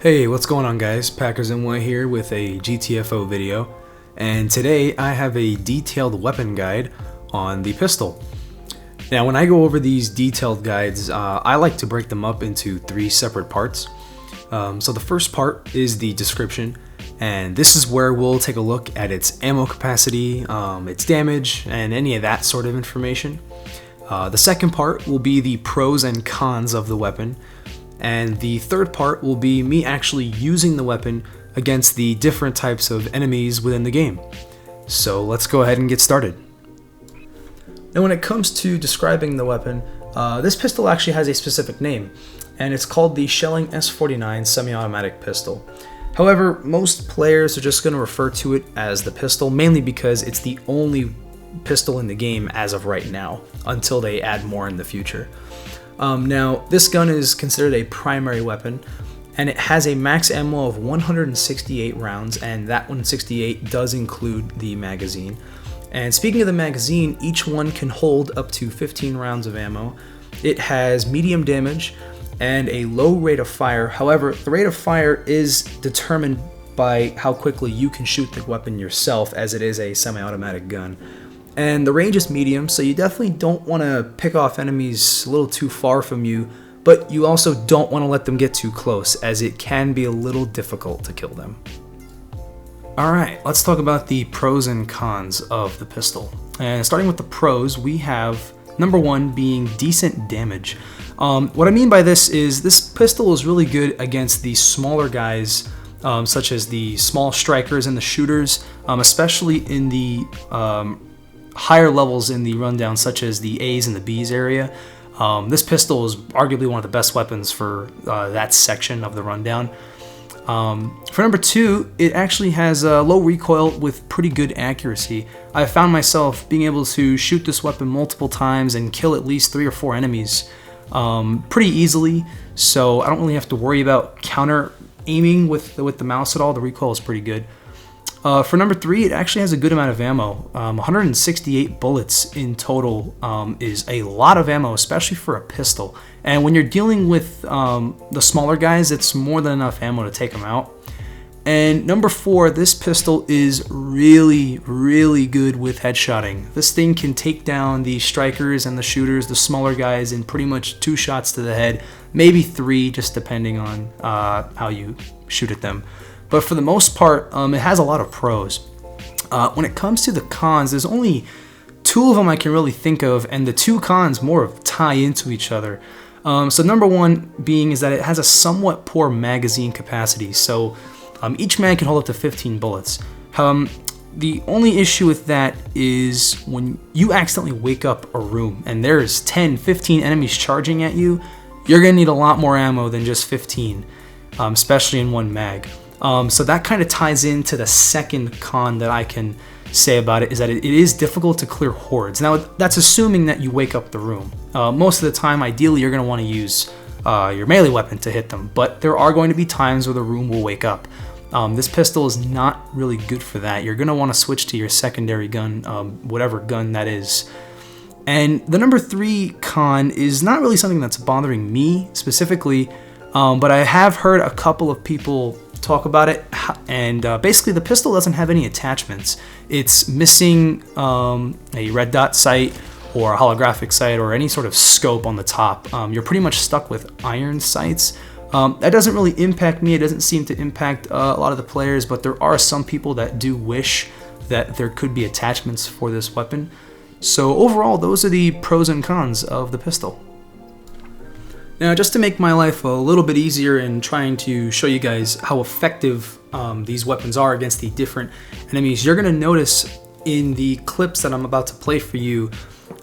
Hey, what's going on guys? Packers in White here with a GTFO video, and today I have a detailed weapon guide on the pistol. Now when I go over these detailed guides, I like to break them up into three separate parts. So the first part is the description, and this is where we'll take a look at its ammo capacity, its damage, and any of that sort of information. The second part will be the pros and cons of the weapon. And the third part will be me actually using the weapon against the different types of enemies within the game. So let's go ahead and get started. Now when it comes to describing the weapon, this pistol actually has a specific name, and it's called the Schelling S49 semi-automatic pistol. However, most players are just going to refer to it as the pistol, mainly because it's the only pistol in the game as of right now, until they add more in the future. Now, this gun is considered a primary weapon, and it has a max ammo of 168 rounds, and that 168 does include the magazine. And speaking of the magazine, each one can hold up to 15 rounds of ammo. It has medium damage and a low rate of fire. However, the rate of fire is determined by how quickly you can shoot the weapon yourself, as it is a semi-automatic gun. And the range is medium, so you definitely don't want to pick off enemies a little too far from you, but you also don't want to let them get too close, as it can be a little difficult to kill them. Alright, let's talk about the pros and cons of the pistol. And starting with the pros, we have number one being decent damage. What I mean by this is this pistol is really good against the smaller guys, such as the small strikers and the shooters, especially in the higher levels in the rundown, such as the A's and the B's area. This pistol is arguably one of the best weapons for that section of the rundown. For number two, it actually has a low recoil with pretty good accuracy. I found myself being able to shoot this weapon multiple times and kill at least 3 or 4 enemies pretty easily, so I don't really have to worry about counter aiming with the mouse at all. The recoil is pretty good. For number three, it actually has a good amount of ammo. 168 bullets in total is a lot of ammo, especially for a pistol. And when you're dealing with the smaller guys, it's more than enough ammo to take them out. And number four, this pistol is really, really good with headshotting. This thing can take down the strikers and the shooters, the smaller guys, in pretty much 2 shots to the head, maybe 3, just depending on how you shoot at them. But for the most part, it has a lot of pros. When it comes to the cons, there's only 2 of them I can really think of, and the 2 cons more of tie into each other. So number one being is that it has a somewhat poor magazine capacity. So each mag can hold up to 15 bullets. The only issue with that is when you accidentally wake up a room and there's 10, 15 enemies charging at you, you're gonna need a lot more ammo than just 15, especially in one mag. So that kind of ties into the second con that I can say about it, is that it is difficult to clear hordes. Now, that's assuming that you wake up the room. Most of the time, ideally, you're going to want to use your melee weapon to hit them, but there are going to be times where the room will wake up. This pistol is not really good for that. You're going to want to switch to your secondary gun, whatever gun that is. And the number 3 con is not really something that's bothering me specifically, but I have heard a couple of people talk about it, and basically the pistol doesn't have any attachments. It's missing a red dot sight or a holographic sight or any sort of scope on the top. You're pretty much stuck with iron sights. That doesn't really impact me. It doesn't seem to impact a lot of the players, but there are some people that do wish that there could be attachments for this weapon. So overall, those are the pros and cons of the pistol. Now, just to make my life a little bit easier in trying to show you guys how effective these weapons are against the different enemies, you're going to notice in the clips that I'm about to play for you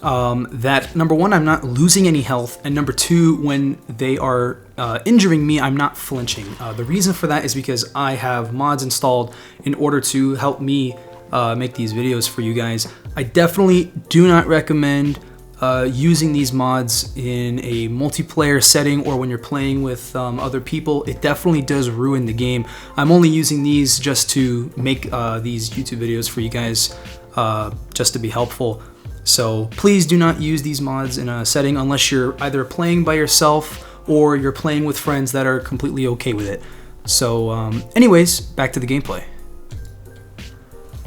that number one, I'm not losing any health, and number two, when they are injuring me, I'm not flinching. The reason for that is because I have mods installed in order to help me make these videos for you guys. I definitely do not recommend using these mods in a multiplayer setting or when you're playing with other people. It definitely does ruin the game. I'm only using these just to make these YouTube videos for you guys, just to be helpful. So please do not use these mods in a setting unless you're either playing by yourself or you're playing with friends that are completely okay with it. So anyways, back to the gameplay.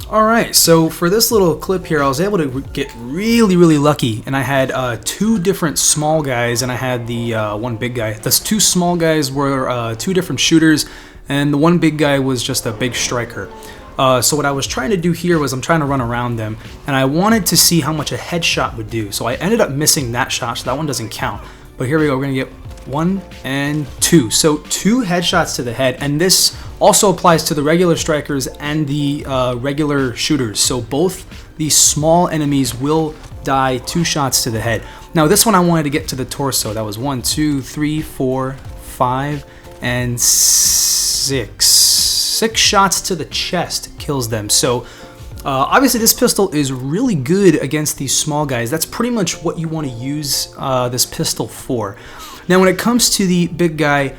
Alright, so for this little clip here, I was able to get really lucky, and I had 2 different small guys, and I had the 1 big guy. The 2 small guys were 2 different shooters, and the 1 big guy was just a big striker. So what I was trying to do here was I'm trying to run around them, and I wanted to see how much a headshot would do. So I ended up missing that shot, so that one doesn't count. But here we go, we're going to get 1 and 2. So 2 headshots to the head, and this also applies to the regular strikers and the regular shooters. So both these small enemies will die 2 shots to the head. Now this one I wanted to get to the torso. That was 1, 2, 3, 4, 5, and 6. 6 shots to the chest kills them. So obviously this pistol is really good against these small guys. That's pretty much what you want to use this pistol for. Now when it comes to the big guy,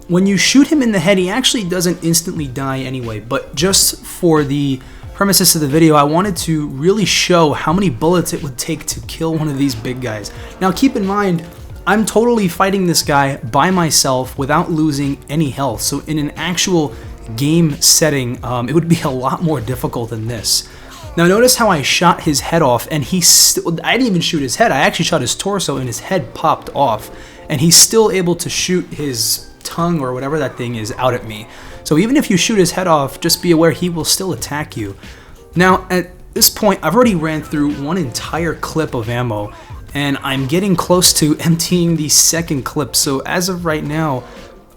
when you shoot him in the head, he actually doesn't instantly die anyway, but just for the premises of the video, I wanted to really show how many bullets it would take to kill one of these big guys. Now keep in mind, I'm totally fighting this guy by myself without losing any health, so in an actual game setting, it would be a lot more difficult than this. Now notice how I shot his head off, and I didn't even shoot his head, I actually shot his torso and his head popped off, and he's still able to shoot his tongue or whatever that thing is out at me. So even if you shoot his head off, just be aware he will still attack you. Now at this point, I've already ran through 1 entire clip of ammo, and I'm getting close to emptying the 2nd clip. So as of right now,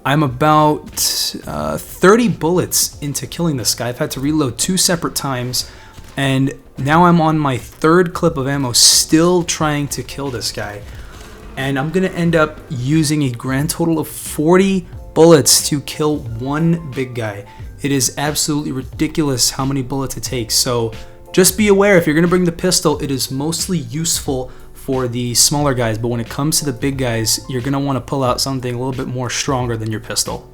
I'm about 30 bullets into killing this guy. I've had to reload 2 separate times, and now I'm on my 3rd clip of ammo, still trying to kill this guy. And I'm gonna end up using a grand total of 40 bullets to kill 1 big guy. It is absolutely ridiculous how many bullets it takes. So just be aware, if you're gonna bring the pistol, it is mostly useful for the smaller guys, but when it comes to the big guys, you're gonna wanna pull out something a little bit more stronger than your pistol.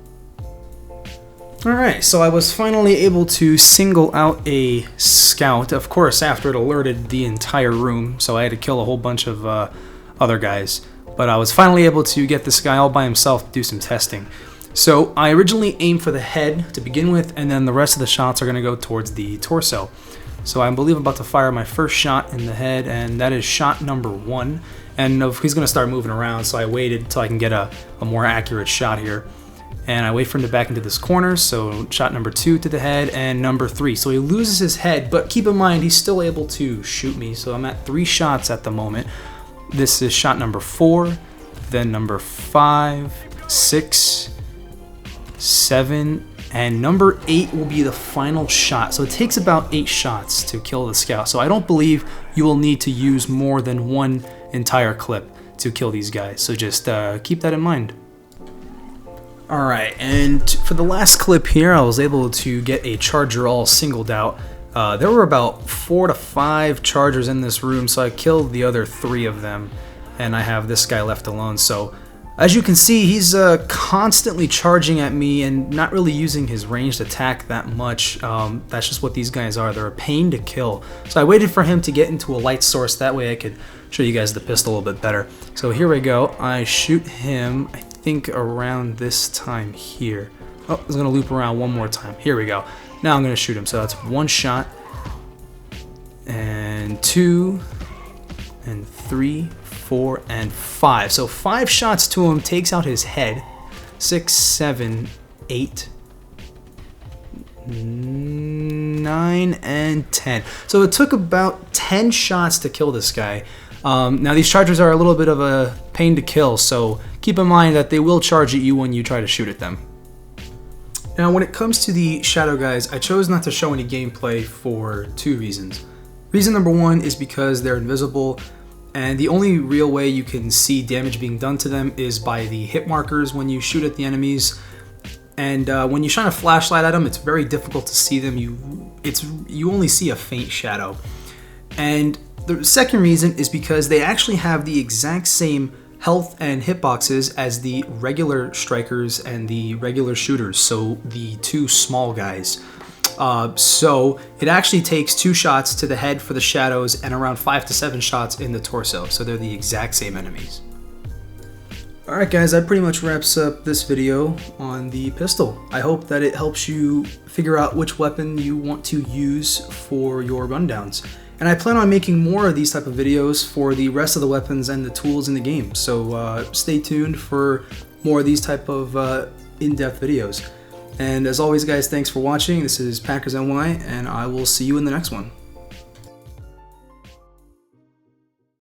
Alright, so I was finally able to single out a scout, of course after it alerted the entire room, so I had to kill a whole bunch of other guys. But I was finally able to get this guy all by himself to do some testing. So I originally aimed for the head to begin with, and then the rest of the shots are going to go towards the torso. So I believe I'm about to fire my first shot in the head, and that is shot number 1. And he's going to start moving around, so I waited until I can get a more accurate shot here. And I wait for him to back into this corner, so shot number 2 to the head, and number 3. So he loses his head, but keep in mind he's still able to shoot me, so I'm at 3 shots at the moment. This is shot number 4, then number 5, 6, 7, and number 8 will be the final shot. So it takes about 8 shots to kill the scout. So I don't believe you will need to use more than 1 entire clip to kill these guys. So just keep that in mind. Alright, and for the last clip here, I was able to get a charger all singled out. There were about 4 to 5 chargers in this room, so I killed the other 3 of them, and I have this guy left alone. So as you can see, he's constantly charging at me and not really using his ranged attack that much. That's just what these guys are. They're a pain to kill. So I waited for him to get into a light source, that way I could show you guys the pistol a little bit better. So here we go. I shoot him, I think around this time here. Oh, I was gonna loop around one more time. Here we go. Now I'm gonna shoot him. So that's 1 shot, and 2, and 3, 4, and 5. So 5 shots to him takes out his head. 6, 7, 8, 9, and 10. So it took about 10 shots to kill this guy. Now these chargers are a little bit of a pain to kill, so keep in mind that they will charge at you when you try to shoot at them. Now when it comes to the shadow guys, I chose not to show any gameplay for 2 reasons. Reason number 1 is because they're invisible, and the only real way you can see damage being done to them is by the hit markers when you shoot at the enemies. And when you shine a flashlight at them, it's very difficult to see them. You only see a faint shadow. And the second reason is because they actually have the exact same health and hitboxes as the regular strikers and the regular shooters, so the 2 small guys. So it actually takes 2 shots to the head for the shadows and around 5 to 7 shots in the torso, so they're the exact same enemies. Alright guys, that pretty much wraps up this video on the pistol. I hope that it helps you figure out which weapon you want to use for your rundowns. And I plan on making more of these type of videos for the rest of the weapons and the tools in the game, so stay tuned for more of these type of in-depth videos. And as always guys, thanks for watching. This is Packers NY, and I will see you in the next one.